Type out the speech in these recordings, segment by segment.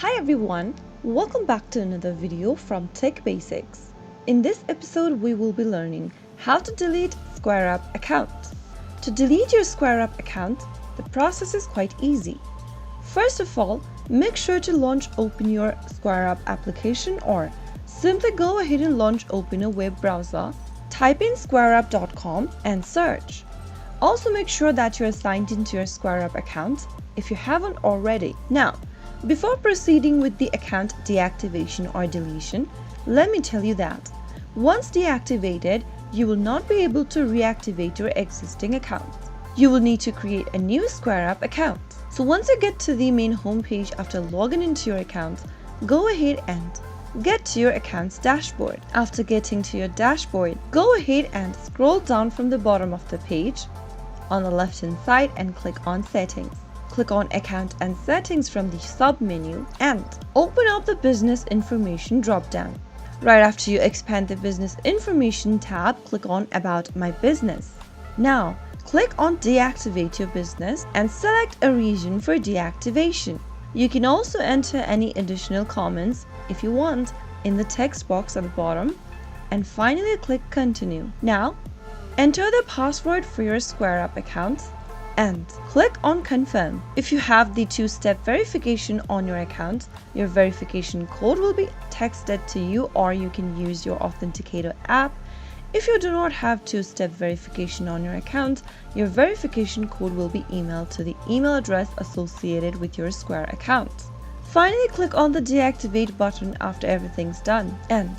Hi everyone, welcome back to another video from Tech Basics. In this episode we will be learning how to delete Squareup account. To delete your Squareup account, the process is quite easy. First of all, make sure to open your Squareup application or simply go ahead and open a web browser, type in squareup.com and search. Also make sure that you are signed into your Squareup account if you haven't already. Now, before proceeding with the account deactivation or deletion, let me tell you that once deactivated, you will not be able to reactivate your existing account. You will need to create a new Squareup account. So once you get to the main homepage after logging into your account, go ahead and get to your account's dashboard. After getting to your dashboard, go ahead and scroll down from the bottom of the page on the left hand side and click on Settings. Click on Account and Settings from the sub-menu and open up the Business Information drop-down. Right after you expand the Business Information tab, click on About My Business. Now, click on Deactivate Your Business and select a region for deactivation. You can also enter any additional comments if you want in the text box at the bottom and finally click Continue. Now, enter the password for your Squareup account and click on Confirm. If you have the two-step verification on your account, your verification code will be texted to you or you can use your Authenticator app. If you do not have two-step verification on your account, your verification code will be emailed to the email address associated with your Square account. Finally, click on the Deactivate button after everything's done and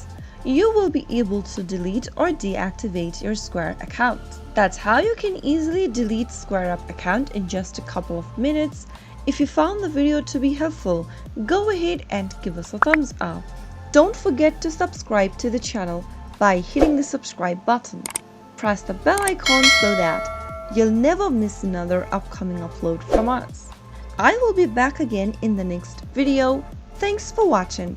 you will be able to delete or deactivate your Square account. That's how you can easily delete Squareup account in just a couple of minutes. If you found the video to be helpful, go ahead and give us a thumbs up. Don't forget to subscribe to the channel by hitting the subscribe button. Press the bell icon so that you'll never miss another upcoming upload from us. I will be back again in the next video. Thanks for watching.